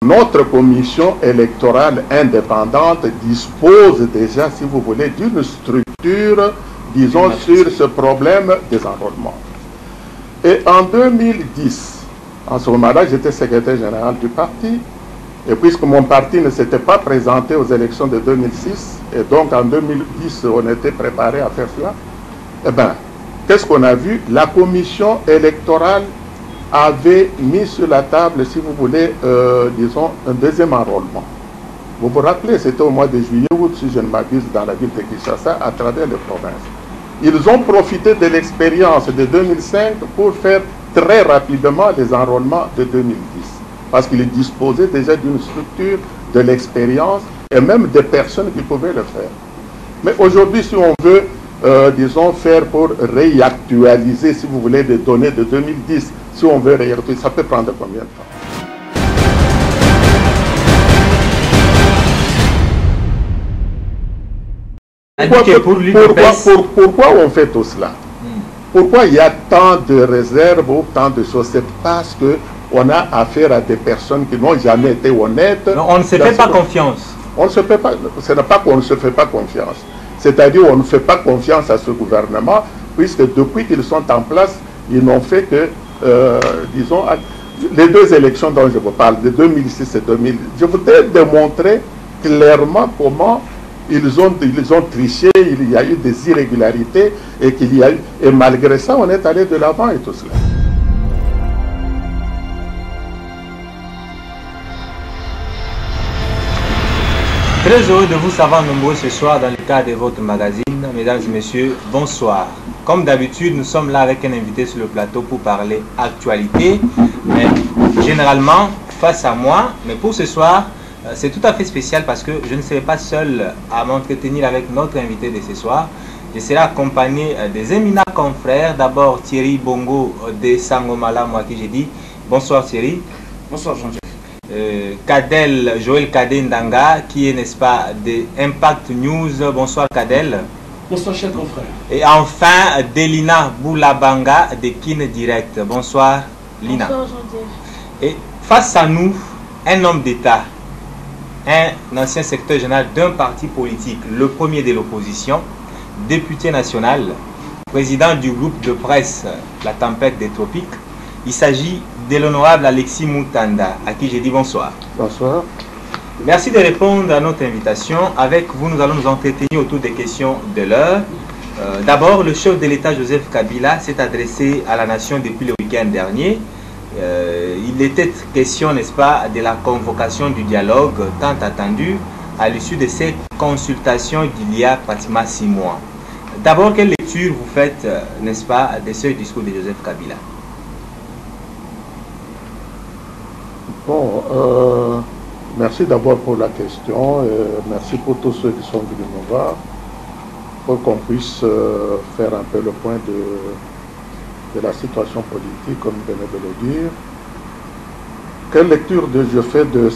notre commission électorale indépendante dispose déjà, si vous voulez, d'une structure, disons, sur ce problème des enrôlements. Et en 2010, en ce moment-là, j'étais secrétaire général du parti, et puisque mon parti ne s'était pas présenté aux élections de 2006, et donc en 2010, on était préparé à faire cela, eh bien, qu'est-ce qu'on a vu? La commission électorale avait mis sur la table, si vous voulez, disons, un deuxième enrôlement. Vous vous rappelez, c'était au mois de juillet, août, si je ne m'abuse, dans la ville de Kinshasa, à travers les provinces. Ils ont profité de l'expérience de 2005 pour faire très rapidement les enrôlements de 2010. Parce qu'ils disposaient déjà d'une structure, de l'expérience et même des personnes qui pouvaient le faire. Mais aujourd'hui, si on veut, disons, faire pour réactualiser, si vous voulez, les données de 2010, si on veut réactualiser, ça peut prendre combien de temps? Pourquoi on fait tout cela? Pourquoi il y a tant de réserves ou tant de choses? C'est parce qu'on a affaire à des personnes qui n'ont jamais été honnêtes. Non, on ne se fait pas confiance. On ne se fait pas, ce n'est pas qu'on ne se fait pas confiance. C'est-à-dire qu'on ne fait pas confiance à ce gouvernement, puisque depuis qu'ils sont en place, ils n'ont fait que, disons, les deux élections dont je vous parle, de 2006 et 2000, je voudrais démontrer clairement comment ils ont triché, il y a eu des irrégularités, et malgré ça, on est allé de l'avant et tout cela. Très heureux de vous savoir nombreux ce soir dans le cadre de votre magazine. Mesdames et messieurs, bonsoir. Comme d'habitude, nous sommes là avec un invité sur le plateau pour parler actualité, mais généralement face à moi. Mais pour ce soir, c'est tout à fait spécial parce que je ne serai pas seul à m'entretenir avec notre invité de ce soir. Je serai accompagné des éminents confrères. D'abord Thierry Bongo de Sangomala, moi qui j'ai dit. Bonsoir Thierry. Bonsoir Jean-Jacques. Joël Kadel Ndanga, qui est, n'est-ce pas, de Impact News. Bonsoir Kadel. Bonsoir cher confrère. Et enfin, Delina Boulabanga de Kin Direct. Bonsoir Lina. Bonsoir Jean-Jacques. Et face à nous, un homme d'État, un ancien secrétaire général d'un parti politique, le premier de l'opposition, député national, président du groupe de presse La Tempête des Tropiques. Il s'agit de l'honorable Alexis Moutanda, à qui j'ai dit bonsoir. Bonsoir. Merci de répondre à notre invitation. Avec vous, nous allons nous entretenir autour des questions de l'heure. D'abord, le chef de l'État, Joseph Kabila, s'est adressé à la nation depuis le week-end dernier. Il était question, n'est-ce pas, de la convocation du dialogue tant attendu à l'issue de ces consultations d'il y a pratiquement 6 mois. D'abord, quelle lecture vous faites, n'est-ce pas, de ce discours de Joseph Kabila? Bon, merci d'abord pour la question, et merci pour tous ceux qui sont venus nous voir, pour qu'on puisse faire un peu le point de la situation politique, comme vous venez de le dire. Quelle lecture je fais de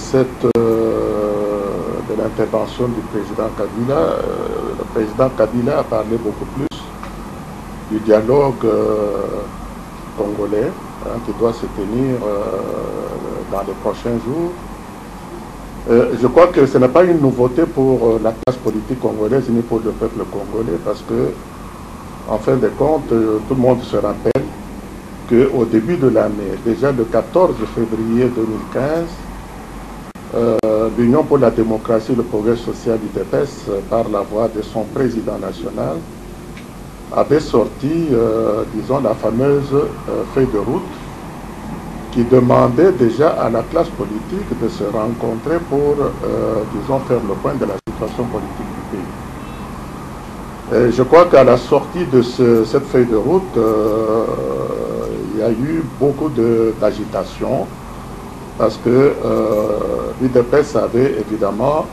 l'intervention du président Kabila? Le président Kabila a parlé beaucoup plus du dialogue congolais, qui doit se tenir dans les prochains jours. Je crois que ce n'est pas une nouveauté pour la classe politique congolaise ni pour le peuple congolais, parce que, en fin de compte, tout le monde se rappelle qu'au début de l'année, déjà le 14 février 2015, l'Union pour la démocratie et le progrès social UDPS, par la voix de son président national, avait sorti, disons, la fameuse feuille de route qui demandait déjà à la classe politique de se rencontrer pour, disons, faire le point de la situation politique du pays. Et je crois qu'à la sortie de cette feuille de route, il y a eu beaucoup d'agitation, parce que l'UDPS avait évidemment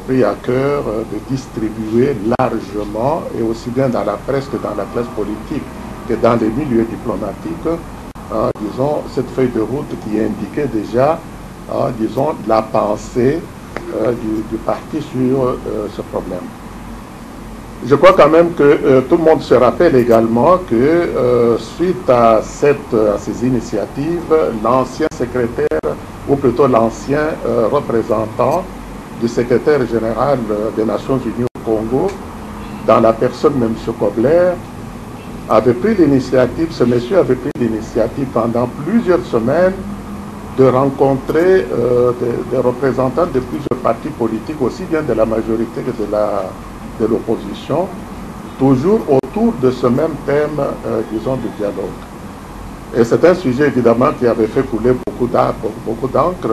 pris à cœur de distribuer largement, et aussi bien dans la presse que dans la classe politique, que dans les milieux diplomatiques, disons, cette feuille de route qui indiquait déjà, disons, la pensée du parti sur ce problème. Je crois quand même que tout le monde se rappelle également que suite à ces initiatives, l'ancien secrétaire, ou plutôt l'ancien représentant du secrétaire général des Nations Unies au Congo, dans la personne de M. Kobler, avait pris l'initiative, ce monsieur avait pris l'initiative pendant plusieurs semaines de rencontrer des représentants de plusieurs partis politiques, aussi bien de la majorité que de l'opposition, toujours autour de ce même thème, disons, du dialogue. Et c'est un sujet, évidemment, qui avait fait couler beaucoup d'encre,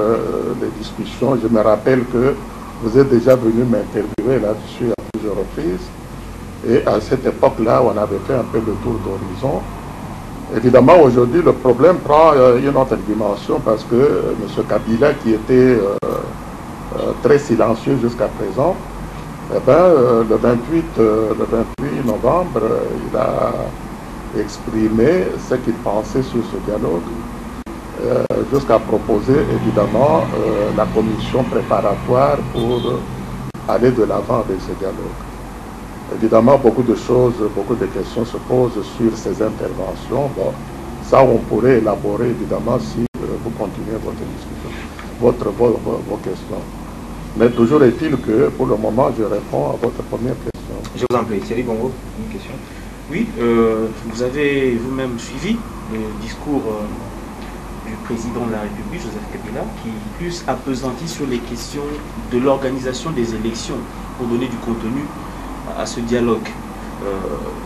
les discussions. Je me rappelle que vous êtes déjà venu m'interviewer là-dessus à plusieurs reprises. Et à cette époque-là, on avait fait un peu le tour d'horizon. Évidemment, aujourd'hui, le problème prend une autre dimension parce que M. Kabila, qui était très silencieux jusqu'à présent, eh bien, le 28 novembre, il a exprimé ce qu'il pensait sur ce dialogue, jusqu'à proposer évidemment la commission préparatoire pour aller de l'avant avec ce dialogue. Évidemment, beaucoup de choses, beaucoup de questions se posent sur ces interventions. Bon, ça, on pourrait élaborer évidemment si vous continuez votre discussion, vos questions. Mais toujours est-il que, pour le moment, je réponds à votre première question. Je vous en prie. Thierry Bongo, une question. Oui, vous avez vous-même suivi le discours du président de la République, Joseph Kabila, qui plus appesantit sur les questions de l'organisation des élections pour donner du contenu à ce dialogue.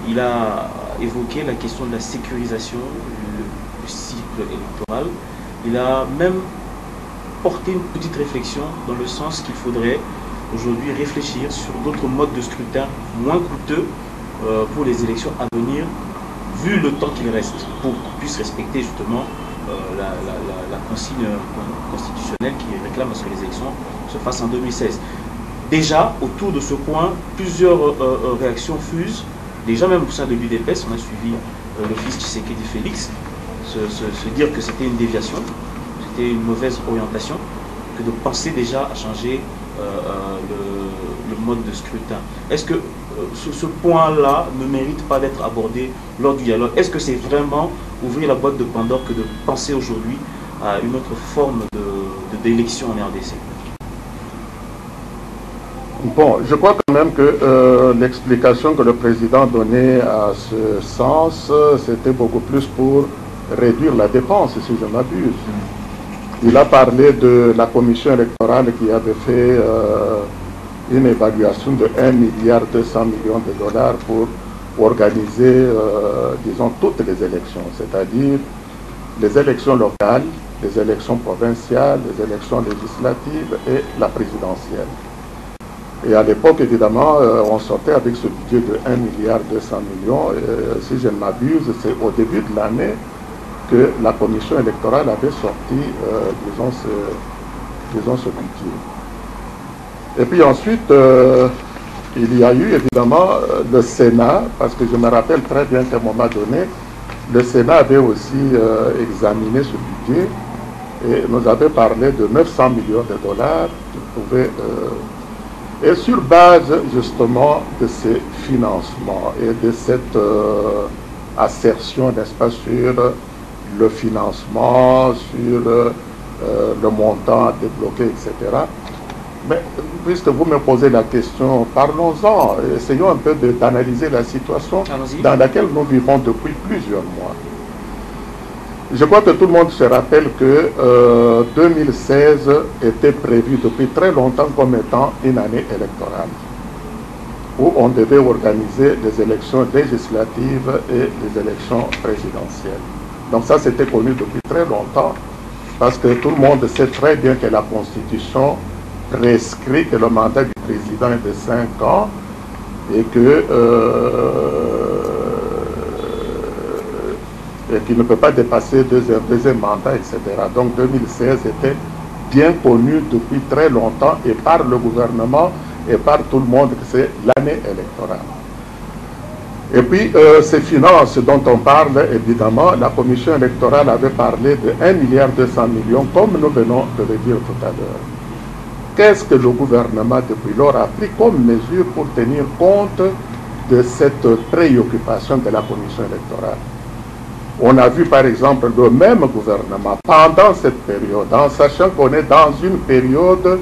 Il a évoqué la question de la sécurisation du cycle électoral. Il a même porté une petite réflexion dans le sens qu'il faudrait aujourd'hui réfléchir sur d'autres modes de scrutin moins coûteux pour les élections à venir, vu le temps qu'il reste, pour qu'on puisse respecter justement la consigne constitutionnelle qui réclame à ce que les élections se fassent en 2016. Déjà, autour de ce point, plusieurs réactions fusent. Déjà, même au sein de l'UDPS, on a suivi le fils Tshisekedi Félix se dire que c'était une déviation, c'était une mauvaise orientation, que de penser déjà à changer le mode de scrutin. Est-ce que ce point-là ne mérite pas d'être abordé lors du dialogue? Est-ce que c'est vraiment ouvrir la boîte de Pandore que de penser aujourd'hui à une autre forme d'élection en RDC? Bon, je crois quand même que l'explication que le président donnait à ce sens, c'était beaucoup plus pour réduire la dépense, si je m'abuse. Il a parlé de la commission électorale qui avait fait une évaluation de 1,2 milliard de dollars pour organiser, disons, toutes les élections, c'est-à-dire les élections locales, les élections provinciales, les élections législatives et la présidentielle. Et à l'époque, évidemment, on sortait avec ce budget de 1,2 milliard. Et, si je ne m'abuse, c'est au début de l'année que la commission électorale avait sorti, disons, ce budget. Et puis ensuite, il y a eu évidemment le Sénat, parce que je me rappelle très bien qu'à un moment donné, le Sénat avait aussi examiné ce budget et nous avait parlé de 900 millions de dollars qui pouvaient... et sur base justement de ces financements et de cette assertion, n'est-ce pas, sur le financement, sur le montant à débloquer, etc. Mais puisque vous me posez la question, parlons-en, essayons un peu d'analyser la situation dans laquelle nous vivons depuis plusieurs mois. Je crois que tout le monde se rappelle que 2016 était prévu depuis très longtemps comme étant une année électorale, où on devait organiser les élections législatives et les élections présidentielles. Donc ça, c'était connu depuis très longtemps, parce que tout le monde sait très bien que la Constitution prescrit que le mandat du président est de 5 ans et que et qu'il ne peut pas dépasser deuxième mandat, etc. Donc 2016 était bien connu depuis très longtemps et par le gouvernement et par tout le monde que c'est l'année électorale. Et puis ces finances dont on parle, évidemment, la commission électorale avait parlé de 1,2 milliard, comme nous venons de le dire tout à l'heure. Qu'est-ce que le gouvernement depuis lors a pris comme mesure pour tenir compte de cette préoccupation de la commission électorale. On a vu par exemple le même gouvernement pendant cette période, en sachant qu'on est dans une période,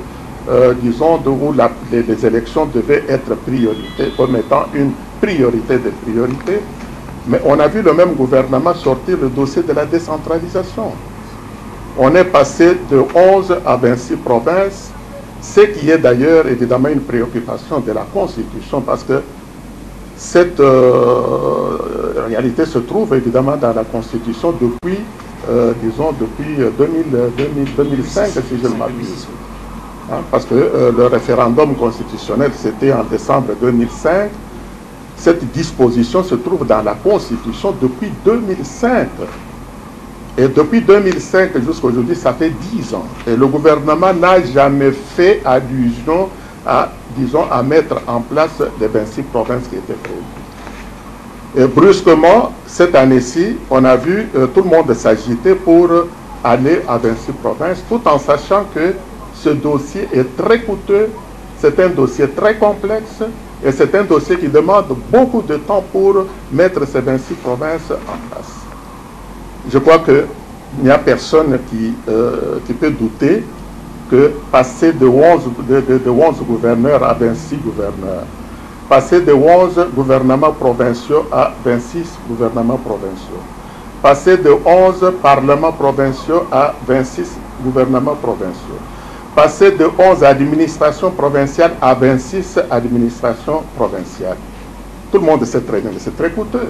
disons, où les élections devaient être priorité, comme étant une priorité des priorités, mais on a vu le même gouvernement sortir le dossier de la décentralisation. On est passé de 11 à 26 provinces, ce qui est d'ailleurs évidemment une préoccupation de la Constitution, parce que cette réalité se trouve évidemment dans la Constitution depuis, disons, depuis 2005, si je ne m'abuse. Hein, parce que le référendum constitutionnel, c'était en décembre 2005. Cette disposition se trouve dans la Constitution depuis 2005. Et depuis 2005 jusqu'à aujourd'hui, ça fait 10 ans. Et le gouvernement n'a jamais fait allusion à, disons, à mettre en place les 26 provinces qui étaient prévues. Et brusquement, cette année-ci, on a vu tout le monde s'agiter pour aller à 26 provinces, tout en sachant que ce dossier est très coûteux, c'est un dossier très complexe, et c'est un dossier qui demande beaucoup de temps pour mettre ces 26 provinces en place. Je crois qu'il n'y a personne qui peut douter que passer de 11 gouverneurs à 26 gouverneurs, passer de 11 gouvernements provinciaux à 26 gouvernements provinciaux, passer de 11 parlements provinciaux à 26 gouvernements provinciaux, passer de 11 administrations provinciales à 26 administrations provinciales. Tout le monde sait très bien, mais c'est très coûteux.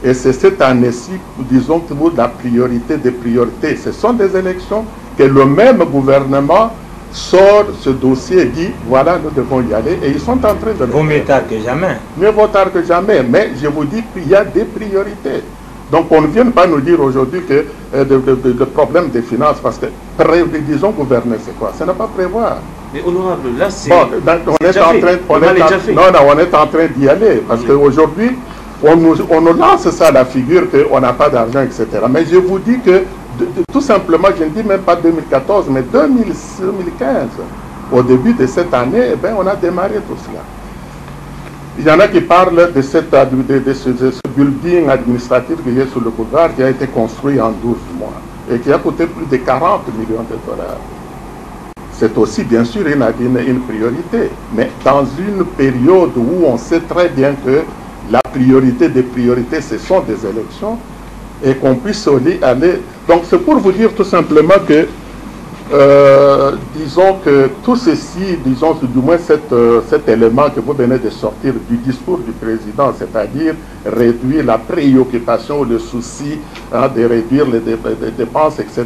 Et c'est cette année-ci, disons, que la priorité des priorités, ce sont des élections, que le même gouvernement sort ce dossier et dit, voilà, nous devons y aller. Et ils sont en train de le faire. Vaut mieux tard que jamais. Mieux vaut tard que jamais. Mais je vous dis qu'il y a des priorités. Donc on ne vient pas nous dire aujourd'hui que le problème des finances, parce que, disons, gouverner, c'est quoi? Ça n'a pas prévoir. Mais honorable, là, c'est... Bon, on est en train d'y aller, parce qu'aujourd'hui, on nous lance ça à la figure qu'on n'a pas d'argent, etc. Mais je vous dis que, tout simplement, je ne dis même pas 2014, mais 2015, au début de cette année, eh bien, on a démarré tout cela. Il y en a qui parlent de ce building administratif qui est sur le boulevard, qui a été construit en 12 mois et qui a coûté plus de 40 millions de dollars. C'est aussi, bien sûr, une priorité, mais dans une période où on sait très bien que la priorité des priorités, ce sont des élections, et qu'on puisse aller... Donc, c'est pour vous dire tout simplement que, disons que tout ceci, disons, du moins cet élément que vous venez de sortir du discours du président, c'est-à-dire réduire la préoccupation, le souci de réduire les dépenses, etc.,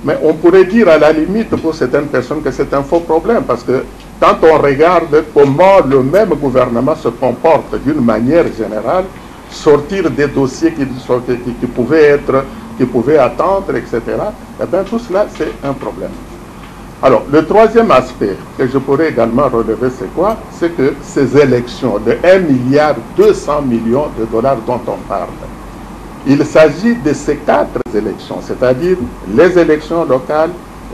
mais on pourrait dire à la limite pour certaines personnes que c'est un faux problème, parce que quand on regarde comment le même gouvernement se comporte d'une manière générale, sortir des dossiers qui pouvaient attendre, etc., eh bien tout cela c'est un problème. Alors, le troisième aspect que je pourrais également relever, c'est quoi? C'est que ces élections de 1,2 milliard de dollars dont on parle, il s'agit de ces 4 élections, c'est-à-dire les élections locales,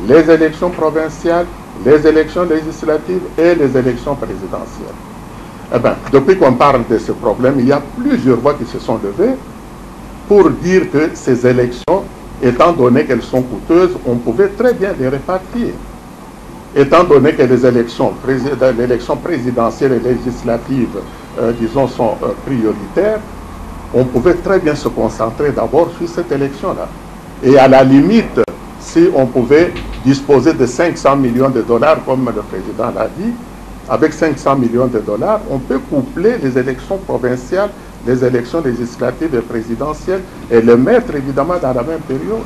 les élections provinciales, les élections législatives et les élections présidentielles. Eh bien, depuis qu'on parle de ce problème, il y a plusieurs voix qui se sont levées pour dire que ces élections, étant donné qu'elles sont coûteuses, on pouvait très bien les répartir. Étant donné que les élections présidentielles et législatives, disons, sont prioritaires, on pouvait très bien se concentrer d'abord sur cette élection-là. Et à la limite, si on pouvait disposer de 500 millions de dollars, comme le président l'a dit, avec 500 millions de dollars, on peut coupler les élections provinciales, les élections législatives et présidentielles et les mettre évidemment dans la même période.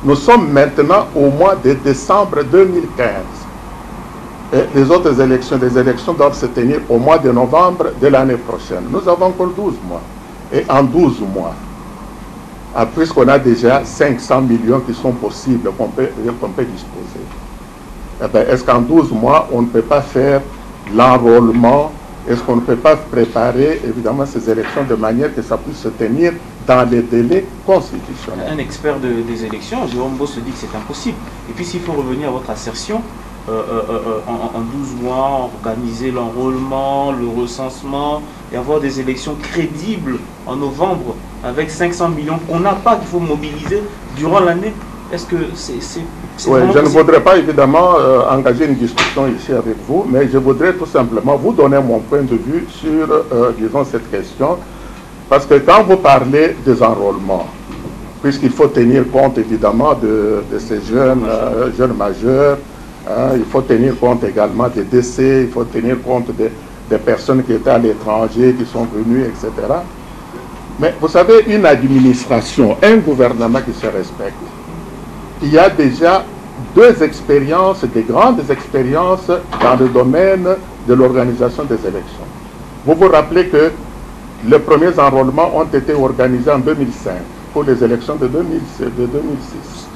Nous sommes maintenant au mois de décembre 2015. Et les autres élections, doivent se tenir au mois de novembre de l'année prochaine. Nous avons encore 12 mois. Et en 12 mois, puisqu'on a déjà 500 millions qui sont possibles, qu'on peut disposer, eh bien, est-ce qu'en 12 mois, on ne peut pas faire l'enrôlement? Est-ce qu'on ne peut pas préparer, évidemment, ces élections de manière que ça puisse se tenir dans les délais constitutionnels? Un expert des élections, Jérôme Bosse, dit que c'est impossible. Et puis, s'il faut revenir à votre assertion, en 12 mois, organiser l'enrôlement, le recensement et avoir des élections crédibles en novembre avec 500 millions qu'on n'a pas, qu'il faut mobiliser durant l'année. Est-ce que c'est oui, je ne voudrais pas évidemment engager une discussion ici avec vous, mais je voudrais tout simplement vous donner mon point de vue sur, disons, cette question. Parce que quand vous parlez des enrôlements, puisqu'il faut tenir compte évidemment de ces jeunes majeurs, hein, il faut tenir compte également des décès, il faut tenir compte des personnes qui étaient à l'étranger, qui sont venues, etc. Mais vous savez, une administration, un gouvernement qui se respecte, il y a déjà deux expériences, des grandes expériences dans le domaine de l'organisation des élections. Vous vous rappelez que les premiers enrôlements ont été organisés en 2005 pour les élections de 2006.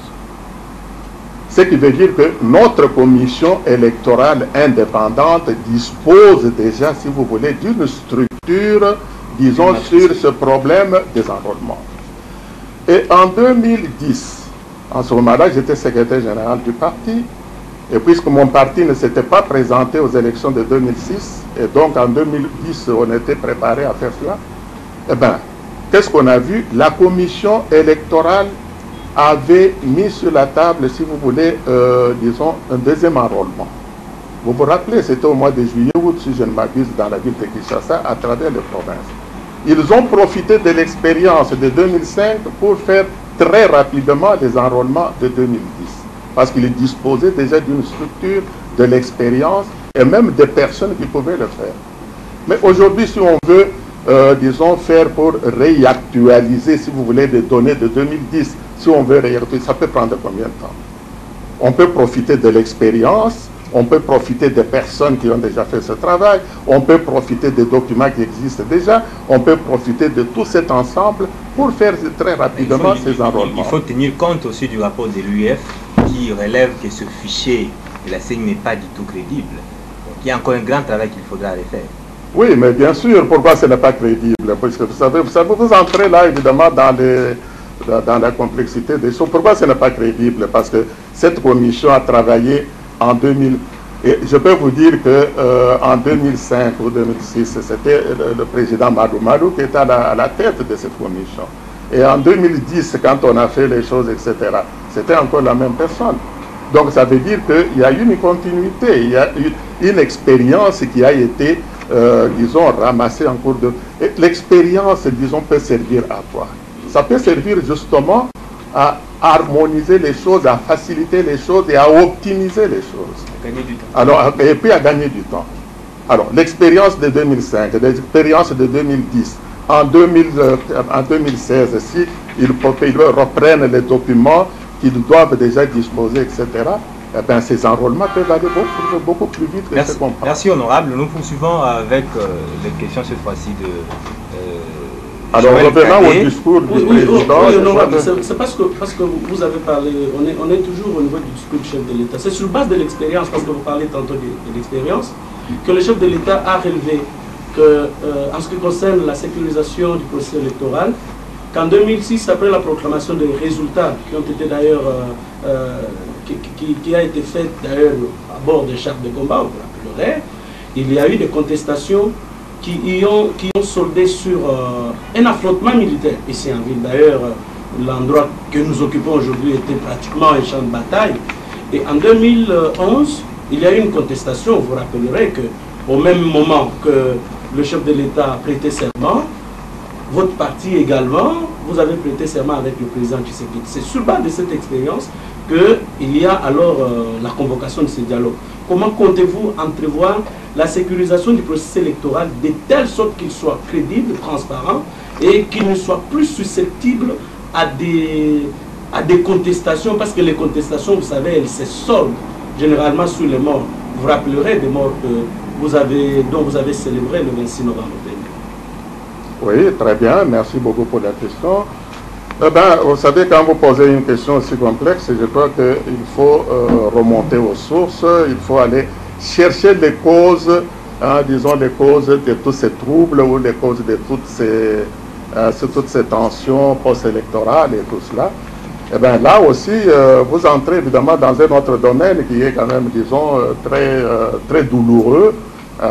Ce qui veut dire que notre commission électorale indépendante dispose déjà, si vous voulez, d'une structure, disons, sur ce problème des enrôlements. Et en 2010, en ce moment-là, j'étais secrétaire général du parti, et puisque mon parti ne s'était pas présenté aux élections de 2006, et donc en 2010, on était préparé à faire cela, eh bien, qu'est-ce qu'on a vu? La commission électorale avait mis sur la table, si vous voulez, disons, un deuxième enrôlement. Vous vous rappelez, c'était au mois de juillet, août, si je ne m'abuse, dans la ville de Kinshasa, à travers les provinces. Ils ont profité de l'expérience de 2005 pour faire très rapidement les enrôlements de 2010. Parce qu'ils disposaient déjà d'une structure, de l'expérience et même des personnes qui pouvaient le faire. Mais aujourd'hui, si on veut, disons, faire pour réactualiser, si vous voulez, les données de 2010, si on veut réactualiser, ça peut prendre combien de temps? On peut profiter de l'expérience, on peut profiter des personnes qui ont déjà fait ce travail, on peut profiter des documents qui existent déjà, on peut profiter de tout cet ensemble pour faire très rapidement ces enrôlements. Il faut tenir compte aussi du rapport de l'UEF qui relève que ce fichier de la CENI n'est pas du tout crédible. Donc il y a encore un grand travail qu'il faudra aller faire. Oui, mais bien sûr, pourquoi ce n'est pas crédible? Parce que vous savez, vous entrez là évidemment dans la complexité des choses. Pourquoi ce n'est pas crédible? Parce que cette commission a travaillé en 2000. Et je peux vous dire qu'en 2005 ou 2006, c'était le président Madou Madou qui était à la tête de cette commission. Et en 2010, quand on a fait les choses, etc., c'était encore la même personne. Donc ça veut dire qu'il y a une continuité, il y a une expérience qui a été, disons, ramassée en cours de... L'expérience, disons, peut servir à quoi? Ça peut servir justement à harmoniser les choses, à faciliter les choses et à optimiser les choses. À gagner du temps. Alors, et puis à gagner du temps. Alors, l'expérience de 2005, l'expérience de 2010, en 2016, si ils reprennent les documents qu'ils doivent déjà disposer, etc., eh bien, ces enrôlements peuvent aller beaucoup plus vite que ce qu'on pense. Merci, honorable. Nous poursuivons avec les questions cette fois-ci de... Alors, revenons au discours du président. C'est parce que vous avez parlé, on est toujours au niveau du discours du chef de l'État. C'est sur base de l'expérience, parce que vous parlez tantôt de l'expérience, que le chef de l'État a relevé que, en ce qui concerne la sécurisation du processus électoral, qu'en 2006, après la proclamation des résultats qui ont été d'ailleurs, qui a été faite d'ailleurs à bord des chars de combat, vous rappellerez, il y a eu des contestations qui ont soldé sur un affrontement militaire. Ici en ville d'ailleurs, l'endroit que nous occupons aujourd'hui était pratiquement un champ de bataille. Et en 2011, il y a eu une contestation. Vous vous rappellerez qu'au même moment que le chef de l'État a prêté serment, votre parti également, vous avez prêté serment avec le président Tshisekedi. C'est sur base de cette expérience qu'il y a alors la convocation de ce dialogue. Comment comptez-vous entrevoir la sécurisation du processus électoral de telle sorte qu'il soit crédible, transparent et qu'il ne soit plus susceptible à des contestations, parce que les contestations, vous savez, elles se soldent généralement sur les morts. Vous vous rappellerez des morts dont vous avez célébré le 26 novembre dernier. Oui, très bien, merci beaucoup pour la question. Eh bien, vous savez, quand vous posez une question aussi complexe, je crois qu'il faut remonter aux sources, il faut aller chercher les causes, hein, disons les causes de tous ces troubles ou les causes de toutes ces tensions post-électorales et tout cela. Eh bien là aussi, vous entrez évidemment dans un autre domaine qui est quand même, disons, très douloureux, hein,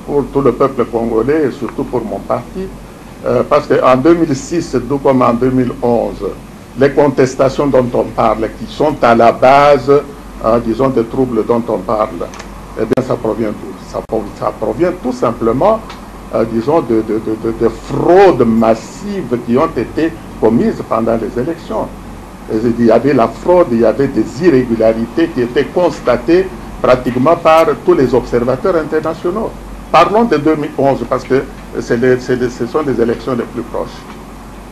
pour tout le peuple congolais et surtout pour mon parti. Parce qu'en 2006, tout comme en 2011, les contestations dont on parle, qui sont à la base, disons, des troubles dont on parle, eh bien ça provient d'où? Ça provient tout simplement, disons, de fraudes massives qui ont été commises pendant les élections. Il y avait la fraude, il y avait des irrégularités qui étaient constatées pratiquement par tous les observateurs internationaux. Parlons de 2011 parce que ce sont les élections les plus proches.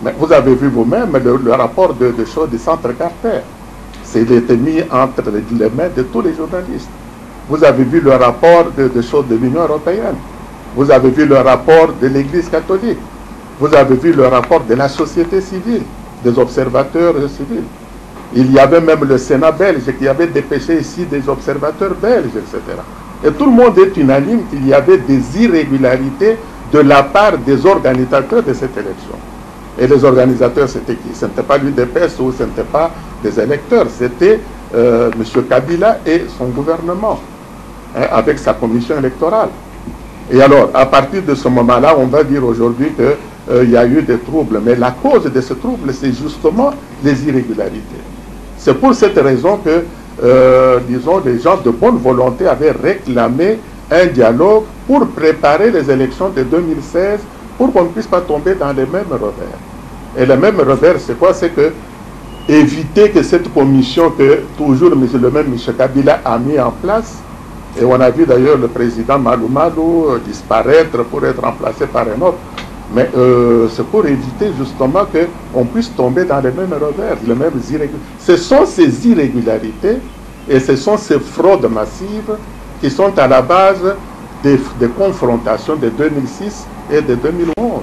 Mais vous avez vu vous-même le rapport de choses du Centre Carter. C'est été mis entre les mains de tous les journalistes. Vous avez vu le rapport de choses de l'Union européenne. Vous avez vu le rapport de l'Église catholique. Vous avez vu le rapport de la société civile, des observateurs civils. Il y avait même le Sénat belge qui avait dépêché ici des observateurs belges, etc. Et tout le monde est unanime qu'il y avait des irrégularités de la part des organisateurs de cette élection. Et les organisateurs, c'était qui? Ce n'était pas l'UDPS ou ce n'était pas des électeurs, c'était M. Kabila et son gouvernement, hein, avec sa commission électorale. Et alors, à partir de ce moment-là, on va dire aujourd'hui qu'il y a eu des troubles. Mais la cause de ce trouble, c'est justement les irrégularités. C'est pour cette raison que, disons, les gens de bonne volonté avaient réclamé un dialogue pour préparer les élections de 2016 pour qu'on ne puisse pas tomber dans les mêmes revers. Et les mêmes revers, c'est quoi? C'est que éviter que cette commission que toujours le même M. Kabila a mis en place, et on a vu d'ailleurs le président Malou Malou disparaître pour être remplacé par un autre, mais c'est pour éviter justement qu'on puisse tomber dans les mêmes revers, les mêmes irrégularités. Ce sont ces irrégularités et ce sont ces fraudes massives qui sont à la base des confrontations de 2006 et de 2011.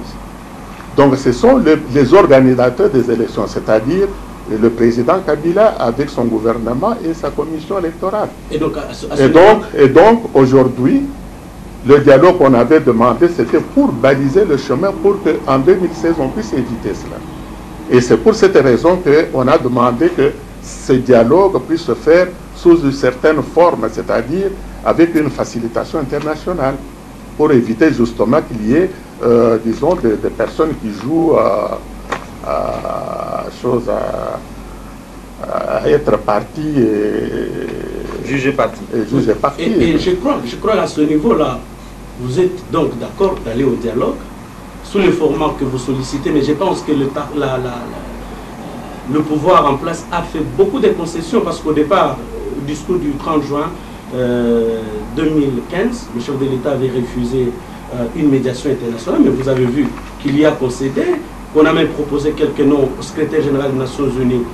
Donc ce sont les organisateurs des élections, c'est-à-dire le président Kabila avec son gouvernement et sa commission électorale. Et donc aujourd'hui, le dialogue qu'on avait demandé, c'était pour baliser le chemin pour qu'en 2016, on puisse éviter cela. Et c'est pour cette raison qu'on a demandé que ce dialogue puisse se faire sous une certaine forme, c'est-à-dire avec une facilitation internationale, pour éviter justement qu'il y ait, disons, des personnes qui jouent à être parti et juger parti. Et je crois à ce niveau-là, vous êtes donc d'accord d'aller au dialogue sous le format que vous sollicitez, mais je pense que le pouvoir en place a fait beaucoup de concessions parce qu'au départ, au discours du 30 juin 2015, le chef de l'État avait refusé une médiation internationale, mais vous avez vu qu'il y a concédé, qu'on a même proposé quelques noms au secrétaire général des Nations Unies.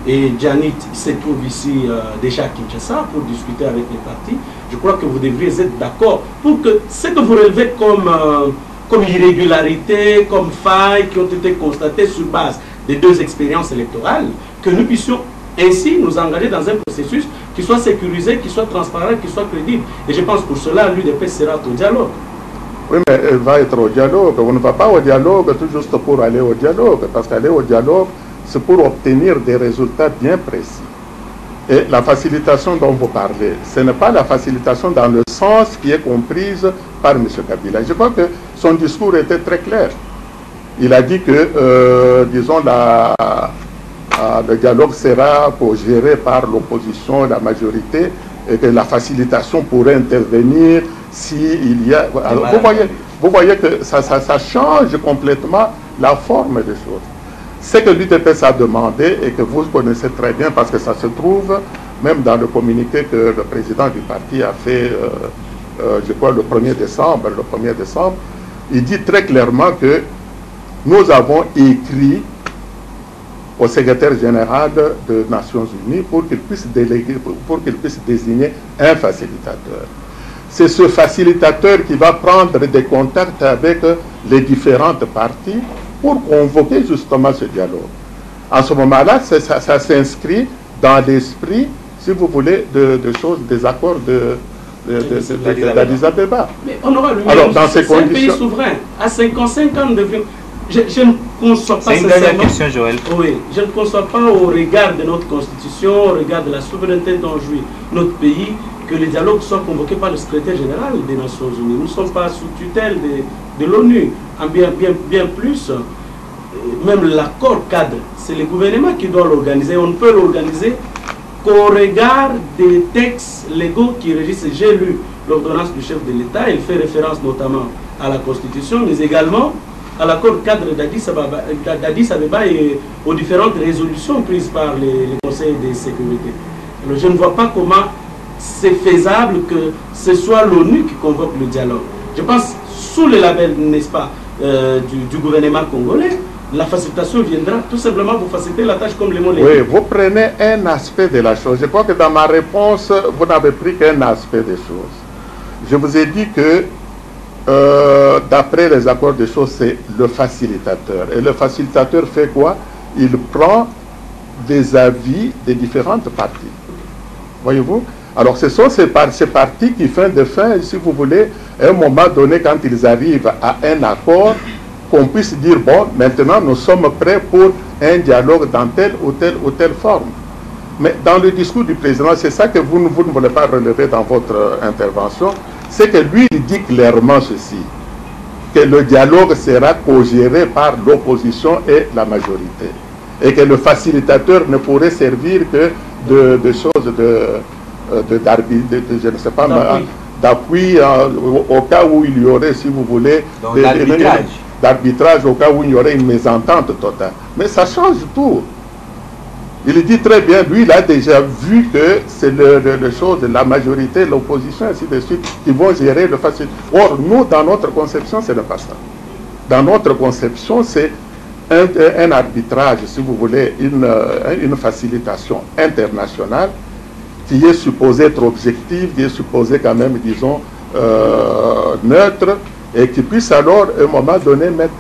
Et Janit se trouve ici déjà à Kinshasa pour discuter avec les partis. Je crois que vous devriez être d'accord pour que ce que vous relevez comme irrégularité, comme failles qui ont été constatées sur base des deux expériences électorales, que nous puissions ainsi nous engager dans un processus qui soit sécurisé, qui soit transparent, qui soit crédible. Et je pense pour cela, l'UDP sera au dialogue. Oui, mais elle va être au dialogue. On ne va pas au dialogue tout juste pour aller au dialogue, parce qu'aller au dialogue, c'est pour obtenir des résultats bien précis. Et la facilitation dont vous parlez, ce n'est pas la facilitation dans le sens qui est comprise par M. Kabila. Je crois que son discours était très clair. Il a dit que, disons, le dialogue sera géré par l'opposition, la majorité, et que la facilitation pourrait intervenir s'il y a... Alors, vous voyez que ça change complètement la forme des choses. Ce que l'UDPS a demandé et que vous connaissez très bien parce que ça se trouve même dans le communiqué que le président du parti a fait, je crois, le 1er décembre, il dit très clairement que nous avons écrit au secrétaire général des Nations Unies pour qu'il puisse déléguer, pour qu'il puisse désigner un facilitateur. C'est ce facilitateur qui va prendre des contacts avec les différentes parties pour convoquer justement ce dialogue. En ce moment-là, ça s'inscrit dans l'esprit, si vous voulez, des accords d'Addis Abeba. Mais on aura alors, dans ces conditions, un pays souverain. À 55 ans, je ne conçois pas. C'est une dernière question, Joël. Oui, je ne conçois pas au regard de notre constitution, au regard de la souveraineté dont jouit notre pays, que les dialogues soient convoqués par le secrétaire général des Nations Unies. Nous ne sommes pas sous tutelle de l'ONU. Bien plus, même l'accord cadre, c'est le gouvernement qui doit l'organiser. On ne peut l'organiser qu'au regard des textes légaux qui régissent. J'ai lu l'ordonnance du chef de l'État, il fait référence notamment à la Constitution, mais également à l'accord cadre d'Addis Abeba et aux différentes résolutions prises par les conseils de sécurité. Alors, je ne vois pas comment c'est faisable que ce soit l'ONU qui convoque le dialogue. Je pense, sous le label, n'est-ce pas, du gouvernement congolais, la facilitation viendra tout simplement pour faciliter la tâche comme les mots. Oui, vous prenez un aspect de la chose. Je crois que dans ma réponse, vous n'avez pris qu'un aspect des choses. Je vous ai dit que d'après les accords des choses, c'est le facilitateur. Et le facilitateur fait quoi? Il prend des avis des différentes parties. Voyez-vous? Alors ce sont ces parties qui, fin de fin, si vous voulez, à un moment donné, quand ils arrivent à un accord, qu'on puisse dire, bon, maintenant nous sommes prêts pour un dialogue dans telle ou telle forme. Mais dans le discours du président, c'est ça que vous ne voulez pas relever dans votre intervention, c'est que lui, il dit clairement ceci, que le dialogue sera co-géré par l'opposition et la majorité. Et que le facilitateur ne pourrait servir que de choses je ne sais pas, d'appui au cas où il y aurait, si vous voulez, d'arbitrage au cas où il y aurait une mésentente totale. Mais ça change tout. Il dit très bien, lui, il a déjà vu que c'est le chose de la majorité, l'opposition, ainsi de suite, qui vont gérer le facile. Or, nous, dans notre conception, ce n'est pas ça. Dans notre conception, c'est un arbitrage, si vous voulez, une facilitation internationale qui est supposée être objective, qui est supposée quand même, disons, neutre, et qui puisse alors, à un moment donné, mettre...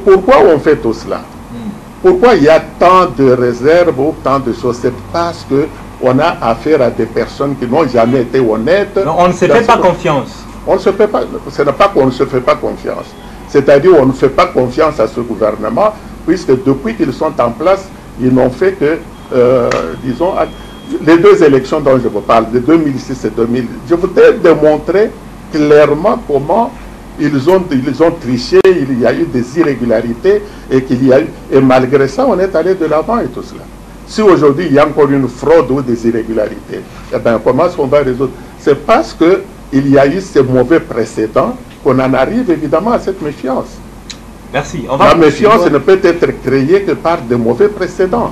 Pourquoi on fait tout cela? Pourquoi il y a tant de réserves ou tant de choses? C'est parce qu'on a affaire à des personnes qui n'ont jamais été honnêtes. Non, on ne se fait pas confiance. On ne se fait pas, ce n'est pas qu'on ne se fait pas confiance. C'est-à-dire qu'on ne fait pas confiance à ce gouvernement, puisque depuis qu'ils sont en place, ils n'ont fait que, disons, les deux élections dont je vous parle, de 2006 et 2000, je voudrais démontrer clairement comment ils ont triché, il y a eu des irrégularités et malgré ça, on est allé de l'avant et tout cela. Si aujourd'hui il y a encore une fraude ou des irrégularités, eh bien, comment est-ce qu'on va résoudre? C'est parce qu'il y a eu ces mauvais précédents qu'on en arrive évidemment à cette méfiance. Merci. La méfiance ne peut être créée que par de mauvais précédents.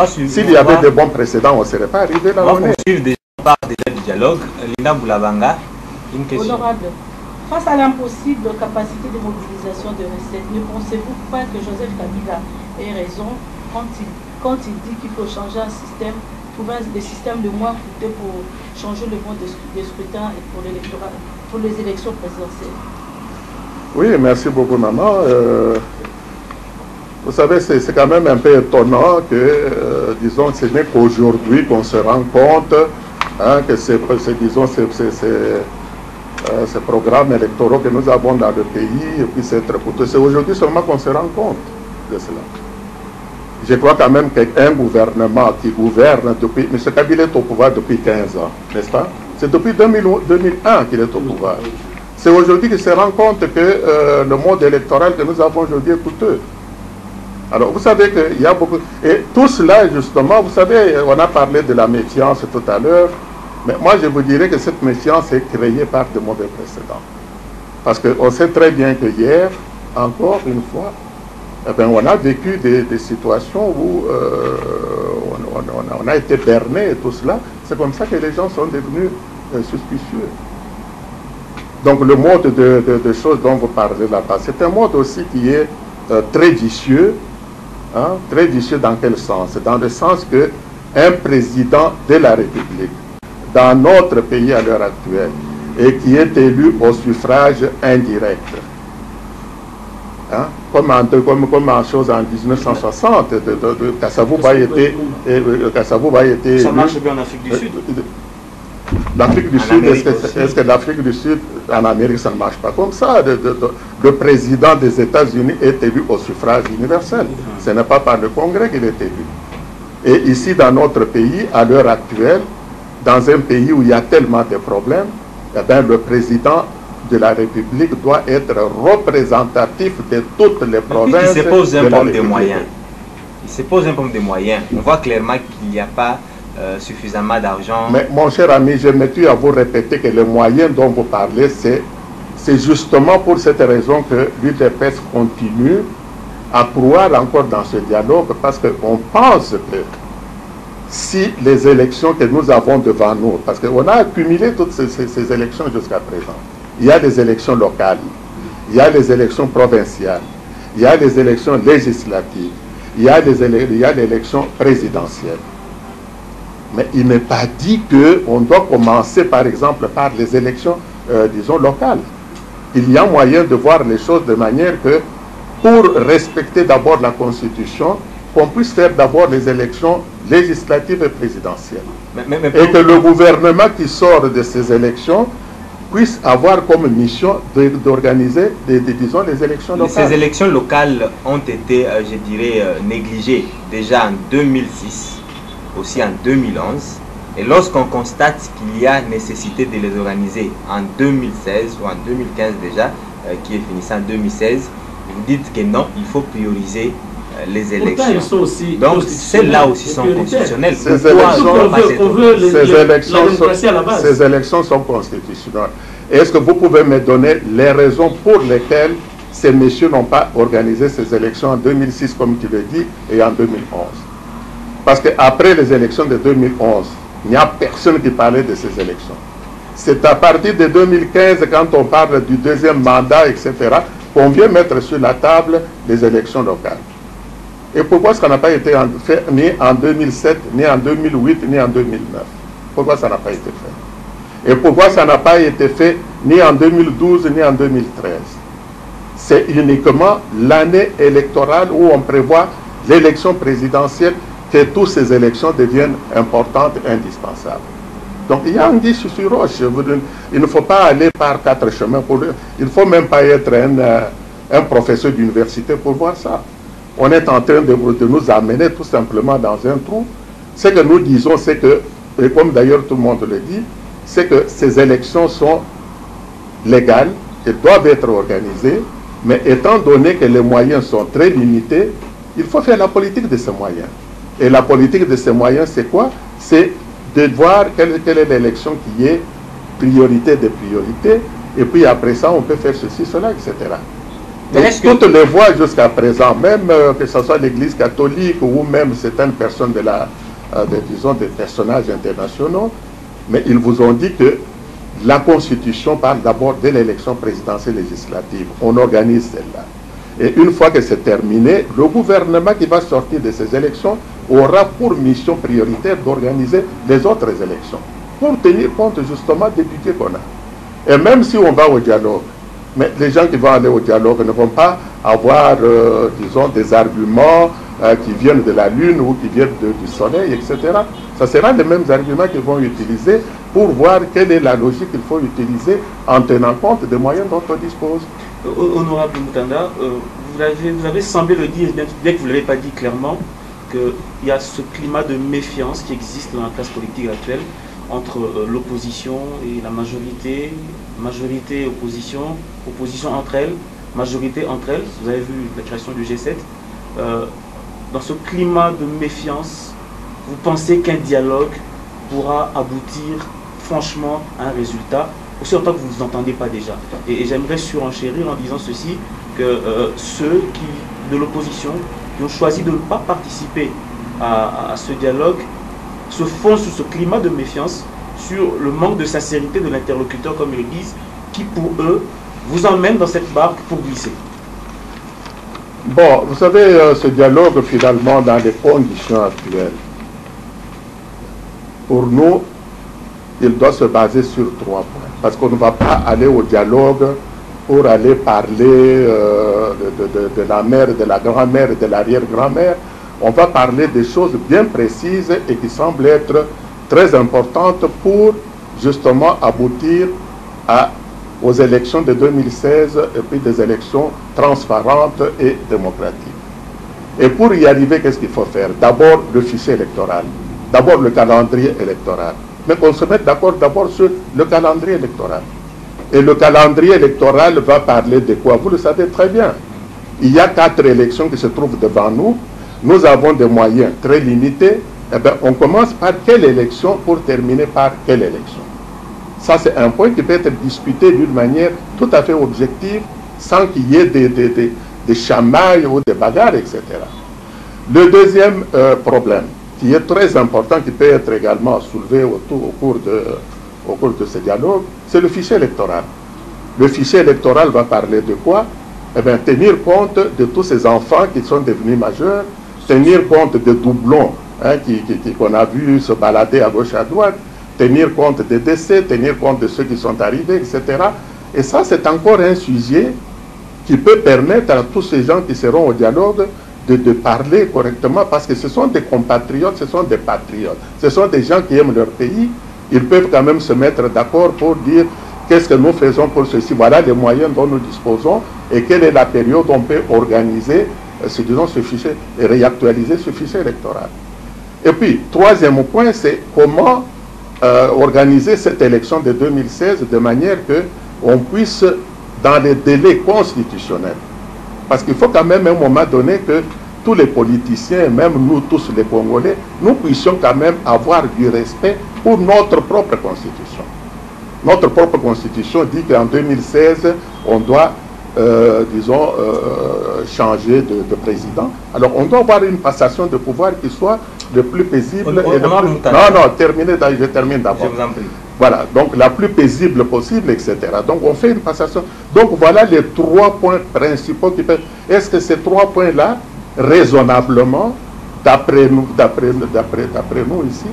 S'il y avait de bons précédents, on ne serait pas arrivé là où on est. On parle déjà du dialogue. Linda Boulabanga, une question. Honorable, face à l'impossible capacité de mobilisation de recettes, ne pensez-vous pas que Joseph Kabila ait raison quand il dit qu'il faut changer un système, trouver des systèmes de moins coûteux pour changer le mode de scrutin et pour les élections présidentielles? Oui, merci beaucoup, maman. Vous savez, c'est quand même un peu étonnant que, disons, ce n'est qu'aujourd'hui qu'on se rend compte que ces programmes électoraux que nous avons dans le pays puissent être coûteux. C'est aujourd'hui seulement qu'on se rend compte de cela. Je crois quand même qu'un gouvernement qui gouverne depuis... M. Kabila est au pouvoir depuis 15 ans, n'est-ce pas? C'est depuis 2001 qu'il est au pouvoir. C'est aujourd'hui qu'il se rend compte que le mode électoral que nous avons aujourd'hui est coûteux. Alors, vous savez qu'il y a beaucoup... Et tout cela, justement, vous savez, on a parlé de la méfiance tout à l'heure, mais moi, je vous dirais que cette méfiance est créée par de mauvais précédents. Parce qu'on sait très bien que hier, encore une fois, eh bien, on a vécu des situations où on a été berné et tout cela. C'est comme ça que les gens sont devenus suspicieux. Donc, le mode de choses dont vous parlez là-bas, c'est un mode aussi qui est très vicieux. Hein? Très vicieux dans quel sens? Dans le sens qu'un président de la République, dans notre pays à l'heure actuelle, et qui est élu au suffrage indirect, hein? Comme en chose en 1960, Kassavouba a été... Ça marche bien en Afrique du Sud. L'Afrique du Sud, est-ce que l'Afrique du Sud, en Amérique, ça ne marche pas comme ça? Le président des États-Unis est élu au suffrage universel. Ce n'est pas par le Congrès qu'il est élu. Et ici, dans notre pays, à l'heure actuelle, dans un pays où il y a tellement de problèmes, eh bien, le président de la République doit être représentatif de toutes les provinces. Il se pose un problème de moyens. Il se pose un problème de moyens. On voit clairement qu'il n'y a pas suffisamment d'argent. Mais mon cher ami, je me tue à vous répéter que les moyens dont vous parlez, c'est justement pour cette raison que l'UDPS continue à croire encore dans ce dialogue, parce qu'on pense que si les élections que nous avons devant nous, parce qu'on a accumulé toutes ces élections jusqu'à présent, il y a des élections locales, il y a les élections provinciales, il y a les élections législatives, il y a l'élection présidentielle. Mais il n'est pas dit qu'on doit commencer, par exemple, par les élections, disons, locales. Il y a moyen de voir les choses de manière que, pour respecter d'abord la Constitution, qu'on puisse faire d'abord les élections législatives et présidentielles. Et que le gouvernement qui sort de ces élections puisse avoir comme mission d'organiser, disons, les élections locales. Ces élections locales ont été, je dirais, négligées déjà en 2006, aussi en 2011. Et lorsqu'on constate qu'il y a nécessité de les organiser en 2016 ou en 2015 déjà, qui est finissant en 2016, vous dites que non, il faut prioriser les élections. Donc celles-là aussi sont constitutionnelles. Ces élections sont constitutionnelles. Est-ce que vous pouvez me donner les raisons pour lesquelles ces messieurs n'ont pas organisé ces élections en 2006, comme tu le dis, et en 2011? Parce qu'après les élections de 2011, il n'y a personne qui parlait de ces élections. C'est à partir de 2015, quand on parle du deuxième mandat, etc., qu'on vient mettre sur la table les élections locales. Et pourquoi ça n'a pas été fait ni en 2007, ni en 2008, ni en 2009? Pourquoi ça n'a pas été fait? Et pourquoi ça n'a pas été fait ni en 2012, ni en 2013? C'est uniquement l'année électorale où on prévoit l'élection présidentielle que toutes ces élections deviennent importantes et indispensables. Donc il y a un guide sur roche. Il ne faut pas aller par quatre chemins. Il ne faut même pas être un professeur d'université pour voir ça. On est en train de nous amener tout simplement dans un trou. Ce que nous disons, c'est que, et comme d'ailleurs tout le monde le dit, c'est que ces élections sont légales, elles doivent être organisées, mais étant donné que les moyens sont très limités, il faut faire la politique de ces moyens. Et la politique de ces moyens, c'est quoi? C'est de voir quelle est l'élection qui est priorité de priorité, et puis après ça, on peut faire ceci, cela, etc. Donc, toutes les voix jusqu'à présent, même que ce soit l'Église catholique ou même certaines personnes disons des personnages internationaux, mais ils vous ont dit que la Constitution parle d'abord de l'élection présidentielle législative. On organise celle-là. Et une fois que c'est terminé, le gouvernement qui va sortir de ces élections aura pour mission prioritaire d'organiser les autres élections, pour tenir compte justement des budgets qu'on a. Et même si on va au dialogue, mais les gens qui vont aller au dialogue ne vont pas avoir, disons, des arguments qui viennent de la Lune ou qui viennent du Soleil, etc. Ça sera les mêmes arguments qu'ils vont utiliser pour voir quelle est la logique qu'il faut utiliser en tenant compte des moyens dont on dispose. Honorable Moutanda, vous avez semblé le dire, bien que vous ne l'avez pas dit clairement, qu'il y a ce climat de méfiance qui existe dans la classe politique actuelle entre l'opposition et la majorité, opposition, opposition entre elles, majorité entre elles. Vous avez vu la création du G7. Dans ce climat de méfiance, vous pensez qu'un dialogue pourra aboutir franchement à un résultat, aussi longtemps que vous ne vous entendez pas déjà? Et j'aimerais surenchérir en disant ceci, que ceux de l'opposition qui ont choisi de ne pas participer à ce dialogue se font sous ce climat de méfiance sur le manque de sincérité de l'interlocuteur comme l'Église, qui pour eux vous emmène dans cette barque pour glisser. Bon, vous savez, ce dialogue finalement dans les conditions actuelles, pour nous, il doit se baser sur 3 points. Parce qu'on ne va pas aller au dialogue pour aller parler de la mère, de la grand-mère, de l'arrière-grand-mère. On va parler des choses bien précises et qui semblent être très importantes pour justement aboutir aux élections de 2016 et puis des élections transparentes et démocratiques. Et pour y arriver, qu'est-ce qu'il faut faire? D'abord le fichier électoral, d'abord le calendrier électoral. Mais qu'on se mette d'accord d'abord sur le calendrier électoral. Et le calendrier électoral va parler de quoi? Vous le savez très bien. Il y a 4 élections qui se trouvent devant nous. Nous avons des moyens très limités. Eh bien, on commence par quelle élection pour terminer par quelle élection? Ça, c'est un point qui peut être discuté d'une manière tout à fait objective, sans qu'il y ait des chamailles ou des bagarres, etc. Le deuxième problème, qui est très important, qui peut être également soulevé au cours de ce dialogue, c'est le fichier électoral. Le fichier électoral va parler de quoi? Eh bien, tenir compte de tous ces enfants qui sont devenus majeurs, tenir compte des doublons qu'on a vu se balader à gauche et à droite, tenir compte des décès, tenir compte de ceux qui sont arrivés, etc. Et ça, c'est encore un sujet qui peut permettre à tous ces gens qui seront au dialogue de parler correctement, parce que ce sont des compatriotes, ce sont des patriotes, ce sont des gens qui aiment leur pays. Ils peuvent quand même se mettre d'accord pour dire qu'est-ce que nous faisons pour ceci, voilà les moyens dont nous disposons et quelle est la période où on peut organiser, disons, ce fichier et réactualiser ce fichier électoral. Et puis, troisième point, c'est comment organiser cette élection de 2016 de manière qu'on puisse, dans les délais constitutionnels, parce qu'il faut quand même à un moment donné que tous les politiciens, même nous tous les Congolais, nous puissions quand même avoir du respect pour notre propre constitution. Notre propre constitution dit qu'en 2016, on doit, disons, changer de président. Alors on doit avoir une passation de pouvoir qui soit le plus paisible. Je termine d'abord. Je vous en prie. Voilà, donc la plus paisible possible, etc. Donc on fait une passation. Donc voilà les 3 points principaux qui peuvent... Est-ce que ces 3 points-là, raisonnablement, d'après nous ici,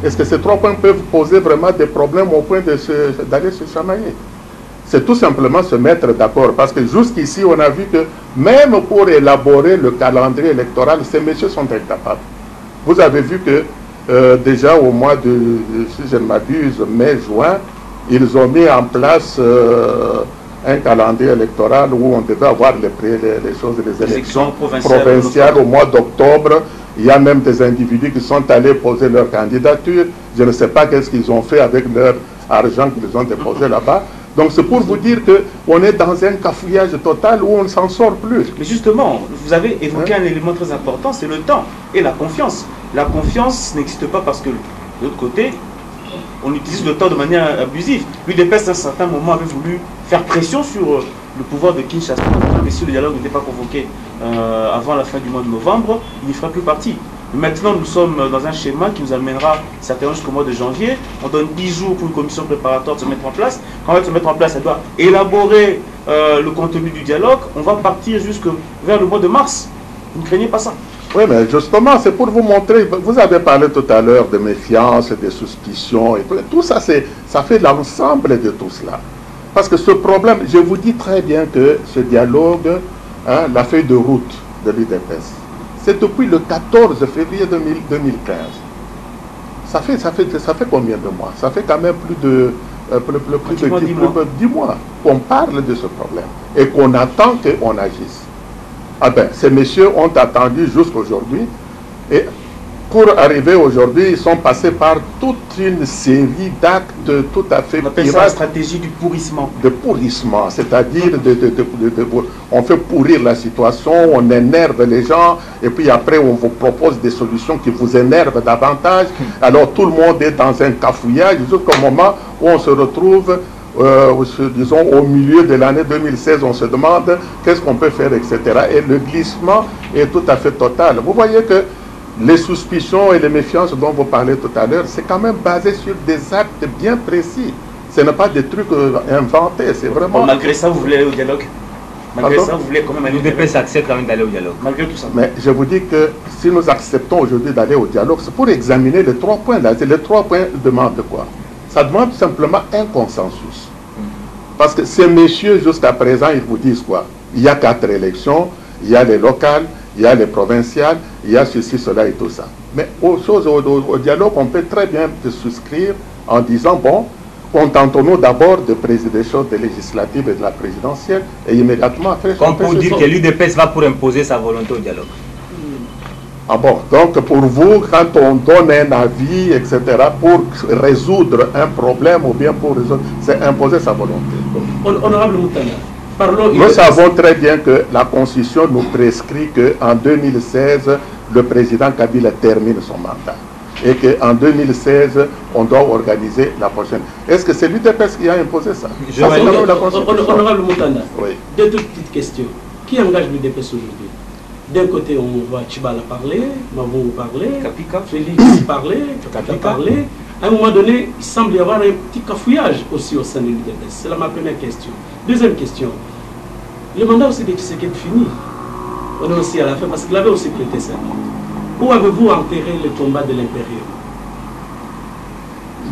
est-ce que ces 3 points peuvent poser vraiment des problèmes au point d'aller se chamailler? C'est tout simplement se mettre d'accord, parce que jusqu'ici, on a vu que même pour élaborer le calendrier électoral, ces messieurs sont incapables. Vous avez vu que déjà au mois de, si je ne m'abuse, mai-juin, ils ont mis en place un calendrier électoral où on devait avoir les élections provinciales au mois d'octobre. Il y a même des individus qui sont allés poser leur candidature. Je ne sais pas qu'est-ce qu'ils ont fait avec leur argent qu'ils ont déposé là-bas. Donc c'est pour vous dire qu'on est dans un cafouillage total où on ne s'en sort plus. Mais justement, vous avez évoqué un élément très important, c'est le temps et la confiance. La confiance n'existe pas parce que, de l'autre côté, on utilise le temps de manière abusive. L'UDPS, à un certain moment, avait voulu faire pression sur le pouvoir de Kinshasa. Mais si le dialogue n'était pas convoqué avant la fin du mois de novembre, il n'y ferait plus partie. Maintenant, nous sommes dans un schéma qui nous amènera certainement jusqu'au mois de janvier. On donne 10 jours pour une commission préparatoire de se mettre en place. Quand elle va se mettre en place, elle doit élaborer le contenu du dialogue. On va partir vers le mois de mars. Vous ne craignez pas ça? Oui, mais justement, c'est pour vous montrer. Vous avez parlé tout à l'heure de méfiance, de suspicion, et tout ça, ça fait l'ensemble de tout cela. Parce que ce problème, je vous dis très bien que ce dialogue, la feuille de route de l'UDPS, c'est depuis le 14 février 2015. Ça fait combien de mois? Ça fait quand même plus de 10 mois qu'on parle de ce problème et qu'on attend qu'on agisse. Ah ben, ces messieurs ont attendu jusqu'aujourd'hui et pour arriver aujourd'hui, ils sont passés par toute une série d'actes tout à fait pirates. On appelle ça la stratégie du pourrissement. De pourrissement, c'est-à-dire on fait pourrir la situation, on énerve les gens, et puis après on vous propose des solutions qui vous énervent davantage. Alors tout le monde est dans un cafouillage jusqu'au moment où on se retrouve, disons, au milieu de l'année 2016, on se demande qu'est-ce qu'on peut faire, etc. Et le glissement est tout à fait total. Vous voyez que les suspicions et les méfiances dont vous parlez tout à l'heure, c'est quand même basé sur des actes bien précis. Ce n'est pas des trucs inventés, c'est vraiment... Bon, malgré ça, vous voulez aller au dialogue? Malgré ça, vous voulez quand même aller au dialogue? L'UDPS accepte quand même d'aller au dialogue. Malgré tout ça. Mais je vous dis que si nous acceptons aujourd'hui d'aller au dialogue, c'est pour examiner les 3 points là. Les 3 points demandent quoi? Ça demande simplement un consensus. Parce que ces messieurs, jusqu'à présent, ils vous disent quoi? Il y a 4 élections, il y a les locales, il y a les provinciales, il y a ceci, cela et tout ça. Mais au dialogue, on peut très bien se souscrire en disant, bon, contentons-nous d'abord de présider des choses des législatives et de la présidentielle et immédiatement après... Comme pour dire que l'UDPS va pour imposer sa volonté au dialogue. Ah bon, donc pour vous, quand on donne un avis, etc., pour résoudre un problème ou bien pour résoudre, c'est imposer sa volonté. Honorable Moutana, parlons... Nous savons très bien que la Constitution nous prescrit qu'en 2016, le président Kabila termine son mandat. Et qu'en 2016, on doit organiser la prochaine. Est-ce que c'est l'UDPS qui a imposé ça? Honorable Moutana, oui. Deux petites questions. Qui engage l'UDPS aujourd'hui? D'un côté, on voit Tchibala parler, Mavou parler, Kapika. Félix parler, Kapika parler. À un moment donné, il semble y avoir un petit cafouillage aussi au sein de l'UDPS. C'est ma première question. Deuxième question. Le mandat aussi de Tshisekedi fini. On est aussi à la fin parce qu'il avait aussi prêté serment. Où avez-vous enterré le combat de l'impérium?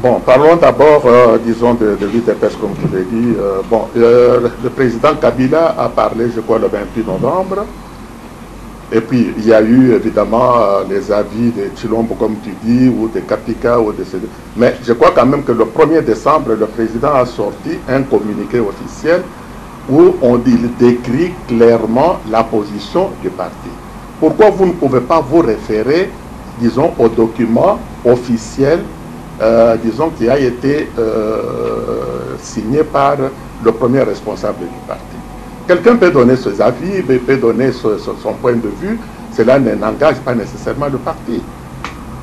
Bon, parlons d'abord, disons, de l'UDPS, comme je l'ai dit. Le président Kabila a parlé, je crois, le 28 novembre. Et puis, il y a eu, évidemment, les avis de Chilombo, comme tu dis, ou de Kapika, ou de... Mais je crois quand même que le 1er décembre, le président a sorti un communiqué officiel où il décrit clairement la position du parti. Pourquoi vous ne pouvez pas vous référer, disons, au document officiel, disons, qui a été signé par le premier responsable du parti? Quelqu'un peut donner ses avis, peut donner son point de vue, cela n'engage pas nécessairement le parti.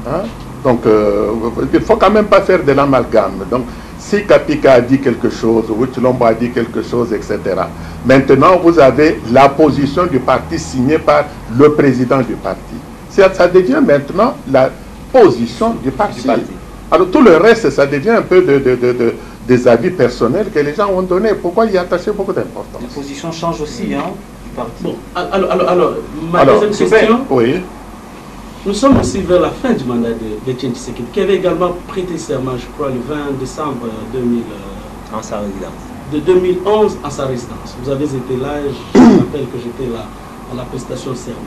Hein? Donc, il ne faut quand même pas faire de l'amalgame. Donc, si Kapika a dit quelque chose, ou Chilombo a dit quelque chose, etc. Maintenant, vous avez la position du parti signée par le président du parti. Ça devient maintenant la position du parti. Alors, tout le reste, ça devient un peu des avis personnels que les gens ont donnés. Pourquoi y attacher beaucoup d'importance? La position change aussi, hein, du parti. Bon, alors ma deuxième question. Oui. Nous sommes aussi vers la fin du mandat de Etienne Tshisekedi, qui avait également prêté serment, je crois, le 20 décembre 2000, en sa résidence. De 2011 à sa résidence. Vous avez été là, je me rappelle que j'étais là à la prestation de serment.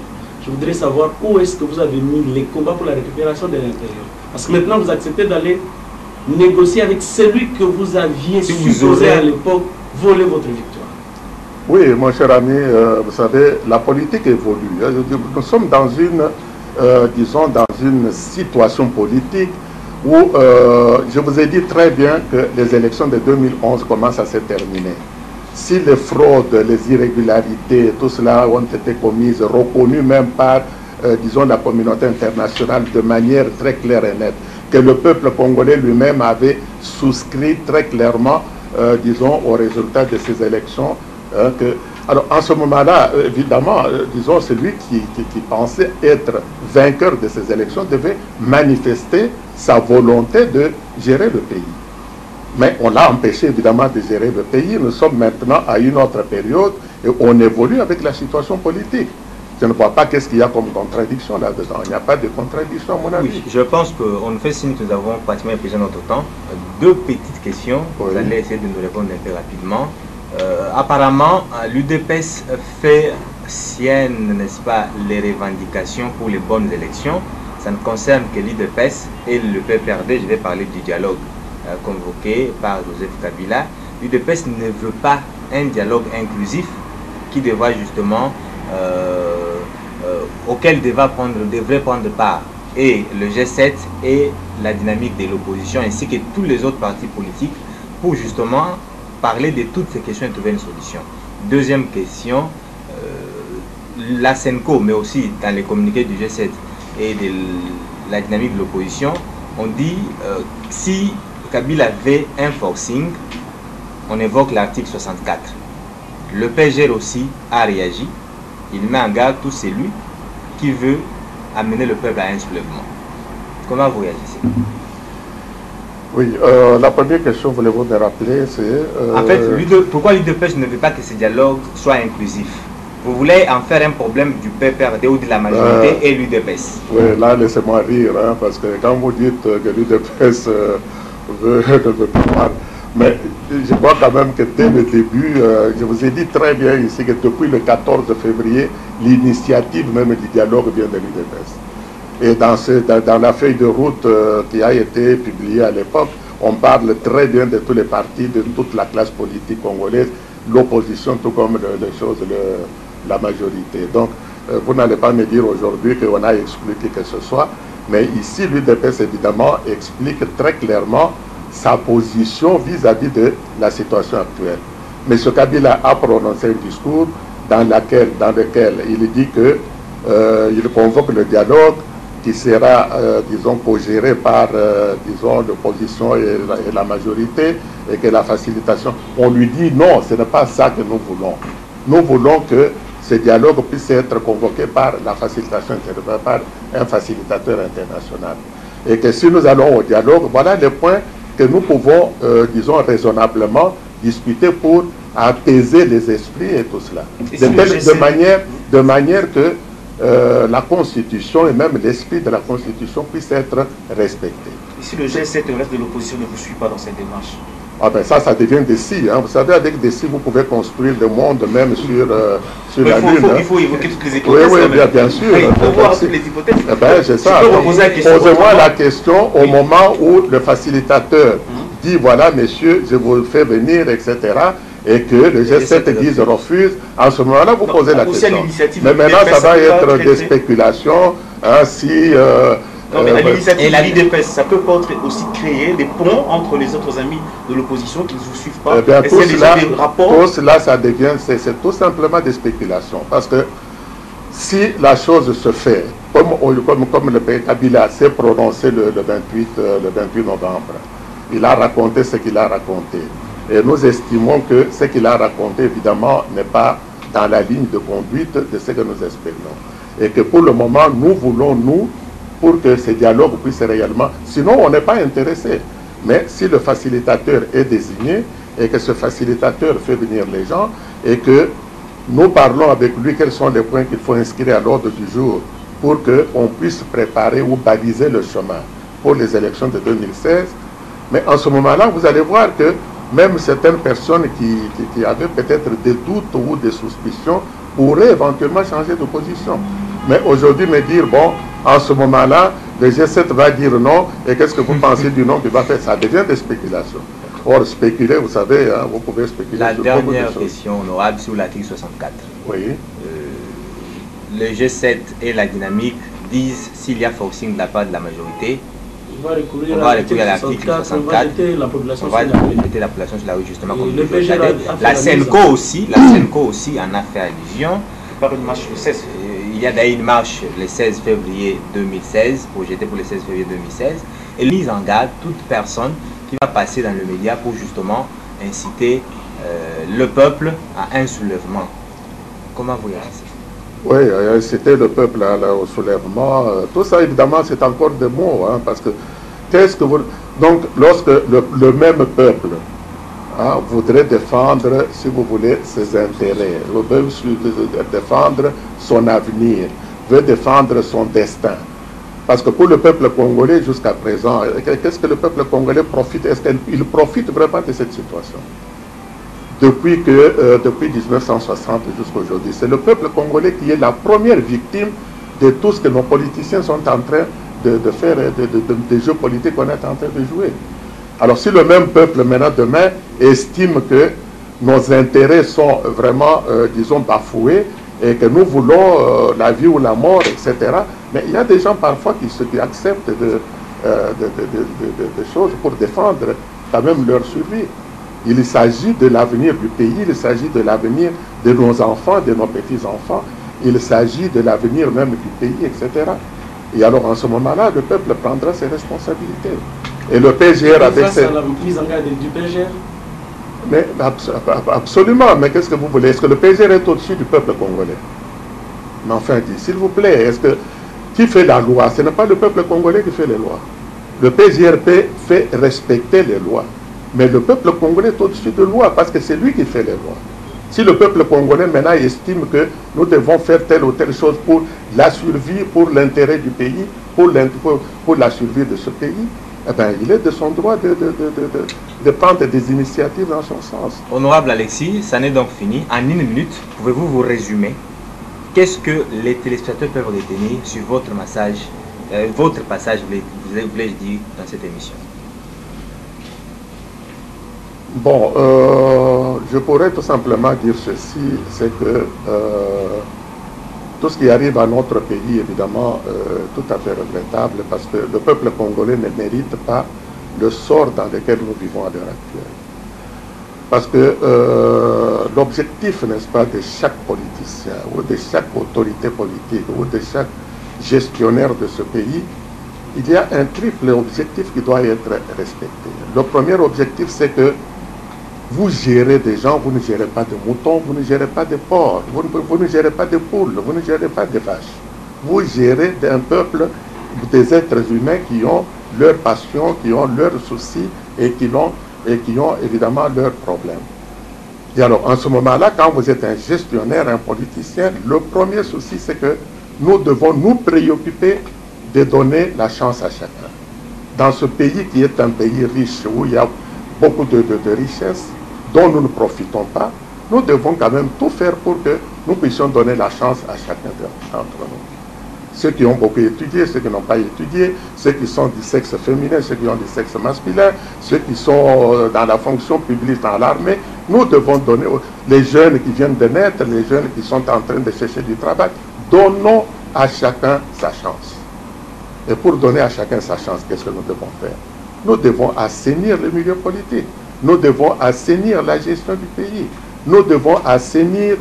Je voudrais savoir où est-ce que vous avez mis les combats pour la récupération de l'intérieur. Parce que maintenant, vous acceptez d'aller négocier avec celui que vous aviez supposé à l'époque voler votre victoire. Oui, mon cher ami, vous savez, la politique évolue. Nous sommes dans une, disons, dans une situation politique où je vous ai dit très bien que les élections de 2011 commencent à se terminer. Si les fraudes, les irrégularités, tout cela ont été commises, reconnues même par, disons, la communauté internationale de manière très claire et nette, que le peuple congolais lui-même avait souscrit très clairement, disons, aux résultats de ces élections. Alors, en ce moment-là, évidemment, disons, celui qui pensait être vainqueur de ces élections devait manifester sa volonté de gérer le pays. Mais on l'a empêché, évidemment, de gérer le pays. Nous sommes maintenant à une autre période et on évolue avec la situation politique. Je ne vois pas qu'est-ce qu'il y a comme contradiction là-dedans. Il n'y a pas de contradiction, à mon avis. Oui, je pense qu'on nous fait signe que nous avons pratiquement épuisé notre temps. Deux petites questions. Oui. Vous allez essayer de nous répondre un peu rapidement. Apparemment, l'UDPS fait sienne, n'est-ce pas, les revendications pour les bonnes élections. Ça ne concerne que l'UDPS et le PPRD. Je vais parler du dialogue convoqué par Joseph Kabila. L'UDPS ne veut pas un dialogue inclusif qui devra justement auquel devrait prendre part et le G7 et la dynamique de l'opposition ainsi que tous les autres partis politiques pour justement parler de toutes ces questions et trouver une solution. Deuxième question, la SENCO, mais aussi dans les communiqués du G7 et de la dynamique de l'opposition, on dit si Kabila avait un forcing, on évoque l'article 64. Le PGR aussi a réagi. Il met en garde tout celui qui veut amener le peuple à un soulèvement. Comment vous réagissez? Oui, la première question, voulez-vous me rappeler, c'est... En fait, pourquoi l'UDPS ne veut pas que ce dialogue soit inclusif? Vous voulez en faire un problème du PPRD ou de la majorité et l'UDPS? Oui, là, laissez-moi rire, hein, parce que quand vous dites que l'UDPS ne veut pas voir, mais je crois quand même que dès le début, je vous ai dit très bien ici que depuis le 14 février, l'initiative même du dialogue vient de l'UDPS. Et dans la feuille de route qui a été publiée à l'époque, on parle très bien de tous les partis, de toute la classe politique congolaise, l'opposition, tout comme la majorité. Donc, vous n'allez pas me dire aujourd'hui qu'on a expliqué que ce soit, mais ici, l'UDPS, évidemment, explique très clairement sa position vis-à-vis de la situation actuelle. M. Kabila a prononcé un discours dans lequel il dit que il convoque le dialogue qui sera, disons, co-géré par, disons, l'opposition et la majorité, et que la facilitation, on lui dit non, ce n'est pas ça que nous voulons. Nous voulons que ce dialogue puisse être convoqué par la facilitation internationale, par un facilitateur international. Et que si nous allons au dialogue, voilà les points que nous pouvons, disons, raisonnablement discuter pour apaiser les esprits et tout cela. De manière que la Constitution et même l'esprit de la Constitution puisse être respecté. Et si le G7 et le reste de l'opposition ne vous suit pas dans cette démarche? Ah ben ça devient des si. Hein. Vous savez, avec des si, vous pouvez construire le monde même sur la Lune. Il faut évoquer toutes les hypothèses. Oui, bien sûr. Il faut voir toutes les hypothèses. Eh ben, c'est ça. Posez-moi la question au moment où le facilitateur dit, voilà, messieurs, je vous fais venir, etc., et que le G7 dise refuse, en ce moment-là, vous posez la question. Mais maintenant, ça va être des spéculations, hein, si... non, mais à l'initiative de l'IDPS, ça peut pas aussi créer des ponts entre les autres amis de l'opposition qui ne vous suivent pas. Eh bien, tout cela, ça devient, c'est tout simplement des spéculations. Parce que si la chose se fait, comme le pays Kabila s'est prononcé le 28 novembre, il a raconté ce qu'il a raconté. Et nous estimons que ce qu'il a raconté, évidemment, n'est pas dans la ligne de conduite de ce que nous espérons. Et que pour le moment, nous voulons, pour que ce dialogue puisse réellement... Sinon, on n'est pas intéressé. Mais si le facilitateur est désigné et que ce facilitateur fait venir les gens et que nous parlons avec lui quels sont les points qu'il faut inscrire à l'ordre du jour pour qu'on puisse préparer ou baliser le chemin pour les élections de 2016. Mais en ce moment-là, vous allez voir que même certaines personnes qui avaient peut-être des doutes ou des suspicions pourraient éventuellement changer de position. Mais aujourd'hui, me dire, bon, en ce moment-là, le G7 va dire non, et qu'est-ce que vous pensez du non qu'il va faire? Ça devient des spéculations. Or, spéculer, vous savez, hein, vous pouvez spéculer. La dernière question, honorable, sur l'article 64. Oui. Le G7 et la dynamique disent, s'il y a forcing de la part de la majorité, on va recourir à l'article 64, on va jeter la population sur la rue, justement, comme la SENCO aussi en a fait allusion. Par une marche le 16. Il y a d'ailleurs une marche le 16 février 2016, projetée pour le 16 février 2016, et mise en garde toute personne qui va passer dans le média pour justement inciter le peuple à un soulèvement. Comment vous réagissez? Oui, inciter le peuple au soulèvement, tout ça évidemment c'est encore des mots, hein, parce que qu'est-ce que vous... Donc lorsque le même peuple voudrait défendre, si vous voulez, ses intérêts, veut défendre son avenir, veut défendre son destin. Parce que pour le peuple congolais, jusqu'à présent, qu'est-ce que le peuple congolais profite? Est-ce qu'il profite vraiment de cette situation? Depuis 1960 jusqu'à aujourd'hui, c'est le peuple congolais qui est la première victime de tout ce que nos politiciens sont en train de faire, des jeux politiques qu'on est en train de jouer. Alors si le même peuple maintenant demain estime que nos intérêts sont vraiment, disons, bafoués et que nous voulons la vie ou la mort, etc. Mais il y a des gens parfois qui acceptent des choses pour défendre quand même leur survie. Il s'agit de l'avenir du pays, il s'agit de l'avenir de nos enfants, de nos petits-enfants, il s'agit de l'avenir même du pays, etc. Et alors en ce moment-là, le peuple prendra ses responsabilités. Et le PGR avec cette... la mise en garde du PGR? Mais absolument, mais qu'est-ce que vous voulez? Est-ce que le PGR est au-dessus du peuple congolais? Mais enfin, s'il vous plaît, est-ce que... Qui fait la loi? Ce n'est pas le peuple congolais qui fait les lois. Le PGRP fait respecter les lois. Mais le peuple congolais est au-dessus de loi parce que c'est lui qui fait les lois. Si le peuple congolais maintenant estime que nous devons faire telle ou telle chose pour la survie, pour l'intérêt du pays, pour la survie de ce pays, eh bien, il est de son droit de prendre des initiatives dans son sens. Honorable Alexis, ça n'est donc fini. En une minute, pouvez-vous vous résumer? Qu'est-ce que les téléspectateurs peuvent retenir sur votre passage, voulais-je dire, dans cette émission? Bon, je pourrais tout simplement dire ceci, c'est que tout ce qui arrive à notre pays, évidemment, tout à fait regrettable, parce que le peuple congolais ne mérite pas le sort dans lequel nous vivons à l'heure actuelle. Parce que l'objectif, n'est-ce pas, de chaque politicien, ou de chaque autorité politique, ou de chaque gestionnaire de ce pays, il y a un triple objectif qui doit être respecté. Le premier objectif, c'est que vous gérez des gens, vous ne gérez pas de moutons, vous ne gérez pas de porcs, vous ne gérez pas de poules, vous ne gérez pas de vaches. Vous gérez un peuple, des êtres humains qui ont leurs passions, qui ont leurs soucis et qui ont évidemment leurs problèmes. Et alors, en ce moment-là, quand vous êtes un gestionnaire, un politicien, le premier souci, c'est que nous devons nous préoccuper de donner la chance à chacun. Dans ce pays qui est un pays riche, où il y a beaucoup de richesses dont nous ne profitons pas, nous devons quand même tout faire pour que nous puissions donner la chance à chacun d'entre nous. Ceux qui ont beaucoup étudié, ceux qui n'ont pas étudié, ceux qui sont du sexe féminin, ceux qui ont du sexe masculin, ceux qui sont dans la fonction publique, dans l'armée, nous devons donner, les jeunes qui viennent de naître, les jeunes qui sont en train de chercher du travail, donnons à chacun sa chance. Et pour donner à chacun sa chance, qu'est-ce que nous devons faire? Nous devons assainir le milieu politique. Nous devons assainir la gestion du pays. Nous devons assainir,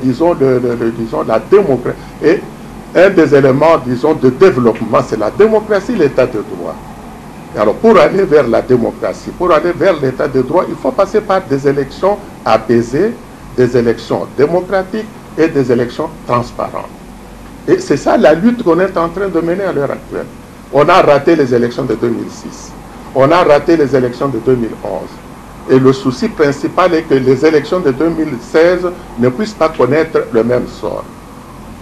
disons, la démocratie. Et un des éléments, disons, de développement, c'est la démocratie, l'état de droit. Et alors, pour aller vers la démocratie, pour aller vers l'état de droit, il faut passer par des élections apaisées, des élections démocratiques et des élections transparentes. Et c'est ça la lutte qu'on est en train de mener à l'heure actuelle. On a raté les élections de 2006. On a raté les élections de 2011. Et le souci principal est que les élections de 2016 ne puissent pas connaître le même sort.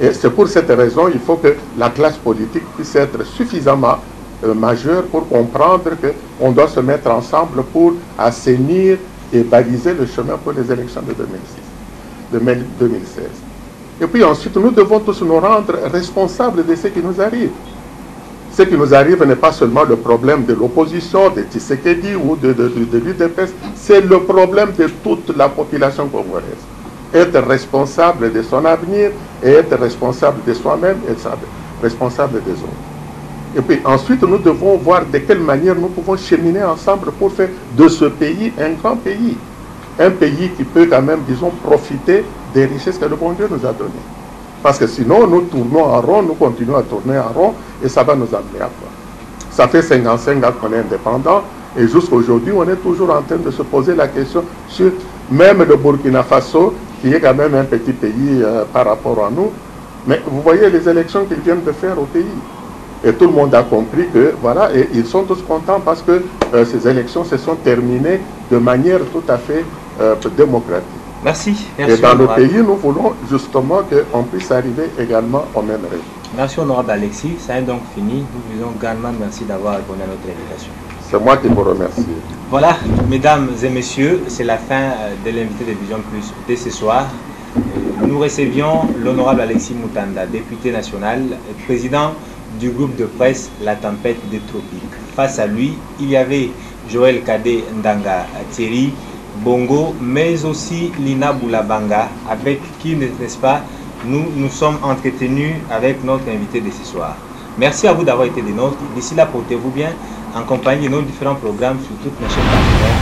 Et c'est pour cette raison qu'il faut que la classe politique puisse être suffisamment majeure pour comprendre qu'on doit se mettre ensemble pour assainir et baliser le chemin pour les élections de 2016. Et puis ensuite, nous devons tous nous rendre responsables de ce qui nous arrive. Ce qui nous arrive n'est pas seulement le problème de l'opposition, de Tshisekedi ou de l'UDPS, c'est le problème de toute la population congolaise. Être responsable de son avenir et être responsable de soi-même et être responsable des autres. Et puis ensuite, nous devons voir de quelle manière nous pouvons cheminer ensemble pour faire de ce pays un grand pays. Un pays qui peut quand même, disons, profiter des richesses que le bon Dieu nous a données. Parce que sinon, nous tournons en rond, nous continuons à tourner en rond, et ça va nous amener à quoi? Ça fait 55 ans qu'on est indépendant, et jusqu'à aujourd'hui, on est toujours en train de se poser la question sur même le Burkina Faso, qui est quand même un petit pays par rapport à nous. Mais vous voyez les élections qu'ils viennent de faire au pays. Et tout le monde a compris que, voilà, et ils sont tous contents parce que ces élections se sont terminées de manière tout à fait démocratique. Merci. Et dans le pays, nous voulons justement qu'on puisse arriver également au même rythme. Merci honorable Alexis. Ça est donc fini. Nous vous disons également merci d'avoir répondu à notre invitation. C'est moi qui vous remercie. Voilà, mesdames et messieurs, c'est la fin de l'invité de Vision Plus de ce soir. Nous recevions l'honorable Alexis Moutanda, député national, président du groupe de presse La Tempête des Tropiques. Face à lui, il y avait Joël Kadé Ndanga Thierry, Bongo, mais aussi Lina Boulabanga, avec qui, n'est-ce pas, nous sommes entretenus avec notre invité de ce soir. Merci à vous d'avoir été des nôtres. D'ici là, portez-vous bien en compagnie de nos différents programmes sur toutes nos chaînes partenaires.